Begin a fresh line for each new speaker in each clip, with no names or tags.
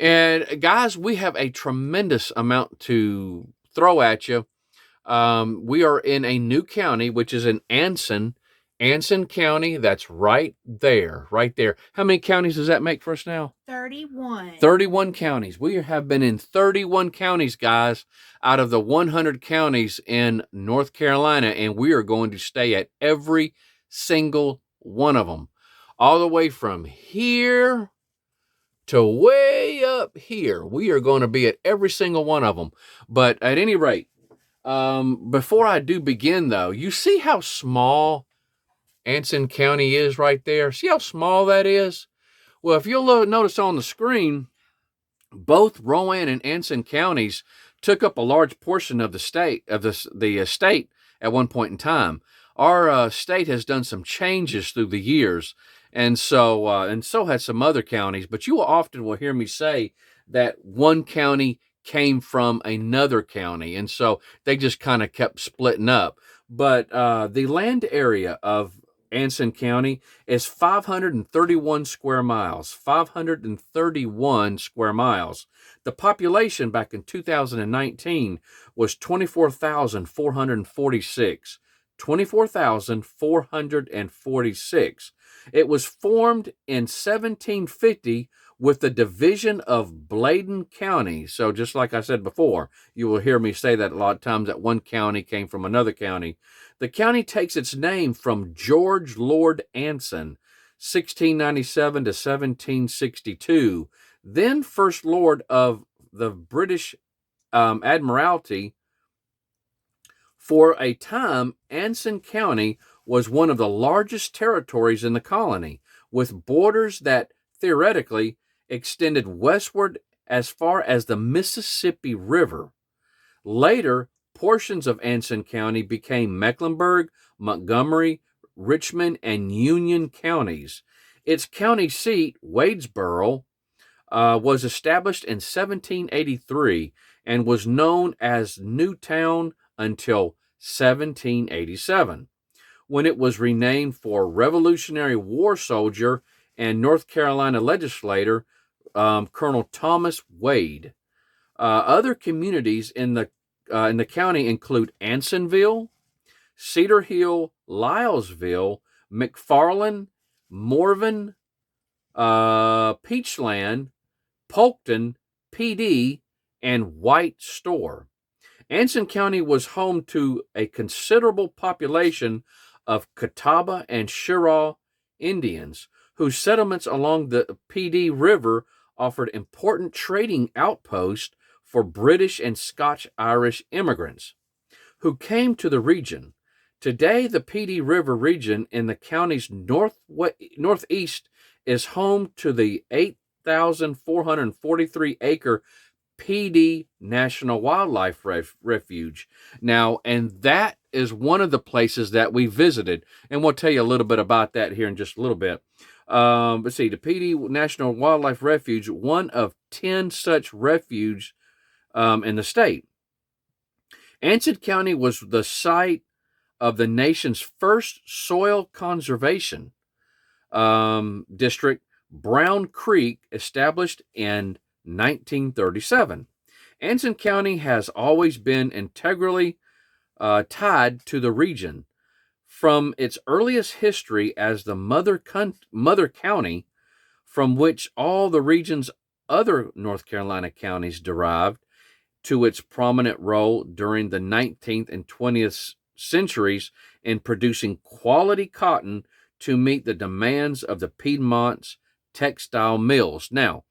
And guys, we have a tremendous amount to throw at you. We are in a new county, which is in Anson. Anson County, that's right there, right there. How many counties does that make for us now?
31.
31 counties. We have been in 31 counties, guys, out of the 100 counties in North Carolina, and we are going to stay at every single one of them, all the way from here to way up here. We are going to be at every single one of them. But at any rate, before I do begin, though, you see how small Anson County is right there? See how small that is? Well, if you'll notice on the screen, both Rowan and Anson counties took up a large portion of the state of the state at one point in time. Our state has done some changes through the years, and so has some other counties. But you often will hear me say that one county came from another county, and so they just kind of kept splitting up. But the land area of Anson County is 531 square miles. 531 square miles. The population back in 2019 was 24,446. 24,446. It was formed in 1750 with the division of Bladen County. So just like I said before, you will hear me say that a lot of times, that one county came from another county. The county takes its name from George Lord Anson, 1697 to 1762, then First Lord of the British Admiralty. For a time, Anson County was one of the largest territories in the colony, with borders that theoretically extended westward as far as the Mississippi River. Later, portions of Anson County became Mecklenburg, Montgomery, Richmond, and Union counties. Its county seat, Wadesboro, was established in 1783 and was known as Newtown until 1787, when it was renamed for Revolutionary War soldier and North Carolina legislator Colonel Thomas Wade. Other communities in the county include Ansonville, Cedar Hill, Lylesville, McFarland, Morven, Peachland, Polkton, PD, and White Store. Anson County was home to a considerable population of Catawba and Chiraw Indians, whose settlements along the PD River offered important trading outposts for British and Scotch-Irish immigrants who came to the region. Today, the PD River region in the county's northeast is home to the 8,443-acre PD National Wildlife Refuge. Now, and that is one of the places that we visited, and we'll tell you a little bit about that here in just a little bit. Let's see, the PD National Wildlife Refuge, one of 10 such refuges in the state. Anson County was the site of the nation's first soil conservation district, Brown Creek, established in 1937. Anson County has always been integrally tied to the region. From its earliest history as the mother county, from which all the region's other North Carolina counties derived, to its prominent role during the 19th and 20th centuries in producing quality cotton to meet the demands of the Piedmont's textile mills. Now,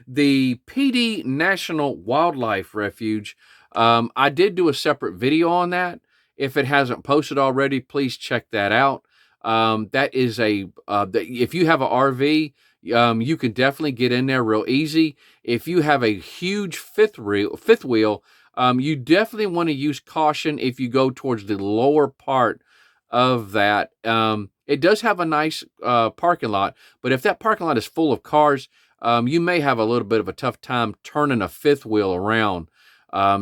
the PD National Wildlife Refuge, I did do a separate video on that. If it hasn't posted already, please check that out. That is if you have an RV, you can definitely get in there real easy. If you have a huge fifth wheel, you definitely want to use caution if you go towards the lower part of that. It does have a nice parking lot, but if that parking lot is full of cars, you may have a little bit of a tough time turning a fifth wheel around.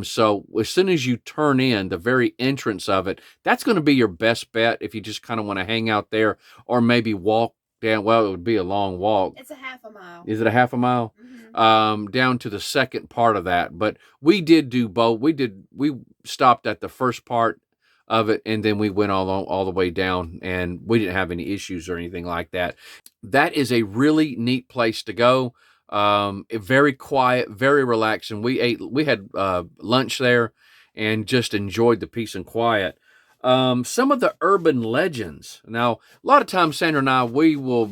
So as soon as you turn in the very entrance of it, that's going to be your best bet if you just kind of want to hang out there or maybe walk down. Well, it would be a long walk.
It's a half a mile.
Is it a half a mile? Down to the second part of that. But we did do both. We stopped at the first part of it, and then we went all the way down, and we didn't have any issues or anything like that. That is a really neat place to go. Very quiet, very relaxing. We had lunch there, and just enjoyed the peace and quiet. Some of the urban legends. Now, a lot of times, Sandra and I, we will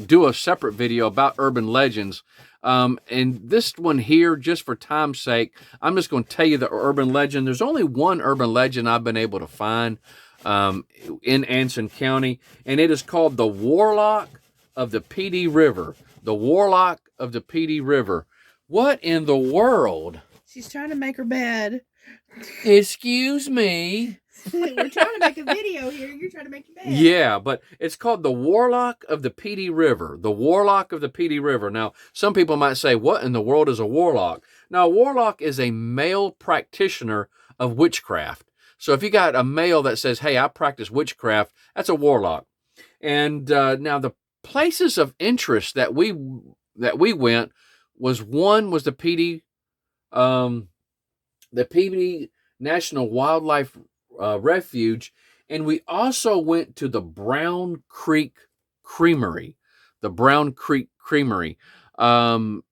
do a separate video about urban legends. And this one here, just for time's sake, I'm just going to tell you the urban legend. There's only one urban legend I've been able to find in Anson County, and it is called the Warlock of the PD River. The Warlock of the PD River. What in the world?
She's trying to make her bed.
Excuse me.
We're trying to make a video here. You're trying to make your bed.
Yeah, but it's called the Warlock of the PD River. The Warlock of the PD River. Now, some people might say, what in the world is a warlock? Now, a warlock is a male practitioner of witchcraft. So if you got a male that says, hey, I practice witchcraft, that's a warlock. And now the places of interest that we went was the PD National Wildlife Refuge, and we also went to the Brown Creek Creamery. The Brown Creek Creamery. That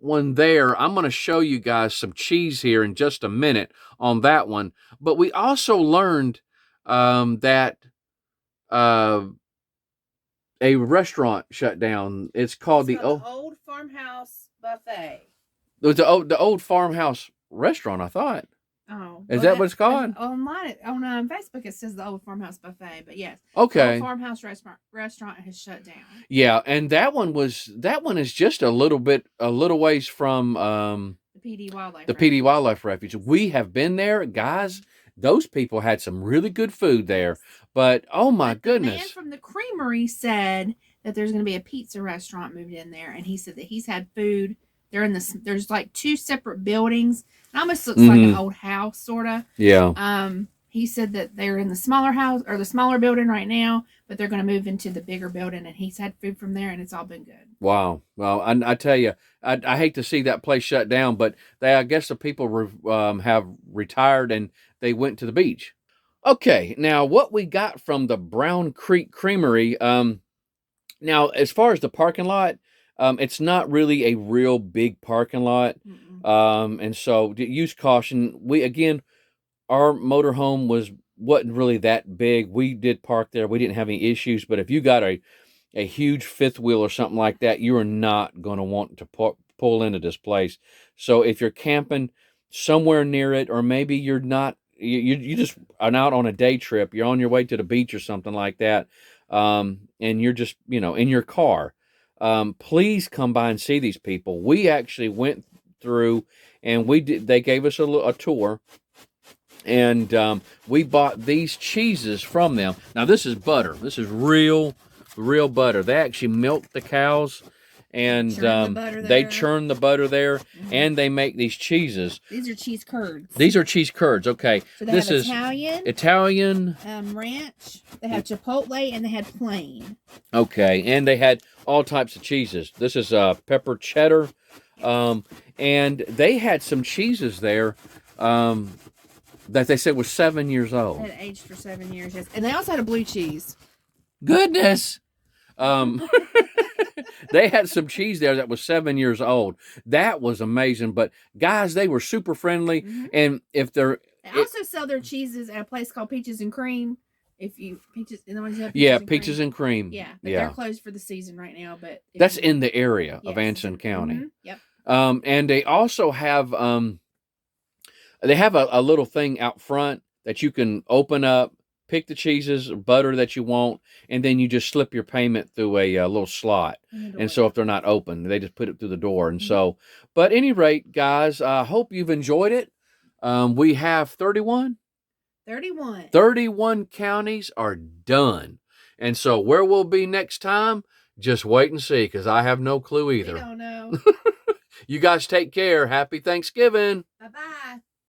one there, I'm going to show you guys some cheese here in just a minute on that one. But we also learned that a restaurant shut down. It's called the
Old Farmhouse Buffet.
It was the old farmhouse restaurant, I thought.
Oh,
is that what it's called?
Online on Facebook, it says the Old Farmhouse Buffet, but yes,
okay.
The Old Farmhouse restaurant has shut down.
Yeah, and that one is just a little ways from
the PD
Wildlife Refuge. We have been there, guys. Those people had some really good food there, but oh my goodness!
The man from the creamery said that there's going to be a pizza restaurant moved in there, and he said that he's had food. There's like two separate buildings. It almost looks like an old house, sort of.
Yeah.
He said that they're in the smaller house or the smaller building right now, but they're going to move into the bigger building, and he's had food from there, and it's all been good.
Wow. Well, I tell you, I hate to see that place shut down, but I guess the people have retired and they went to the beach. Okay. Now, what we got from the Brown Creek Creamery, now, as far as the parking lot, it's not really a real big parking lot. And so use caution. Our motorhome wasn't really that big. We did park there. We didn't have any issues. But if you got a huge fifth wheel or something like that, you are not going to want to pull into this place. So if you're camping somewhere near it, or maybe you're not, you just are out on a day trip, you're on your way to the beach or something like that, and you're just, in your car, please come by and see these people. We actually went through and they gave us a tour, and we bought these cheeses from them. Now, this is butter. This is real butter. They actually milk the cows, and they churn the butter there, and they make these cheeses.
These are cheese curds.
Okay.
So this is Italian, ranch. They have chipotle, and they had plain.
Okay, and they had all types of cheeses. This is pepper cheddar, and they had some cheeses there that they said was 7 years old.
Had aged for 7 years, yes. And they also had a blue cheese.
Goodness. They had some cheese there that was 7 years old. That was amazing. But guys, they were super friendly. And if they
also sell their cheeses at a place called Peaches and Cream. Peaches
and Cream.
Yeah, but they're closed for the season right now. But
that's in the area of Anson County.
Yep.
And they also have a little thing out front that you can open up, pick the cheeses, butter that you want, and then you just slip your payment through a little slot. And so if they're not open, they just put it through the door. And so, but at any rate, guys, I hope you've enjoyed it. We have 31 counties are done. And so where we'll be next time, just wait and see, because I have no clue either.
I don't know.
You guys take care. Happy Thanksgiving.
Bye-bye.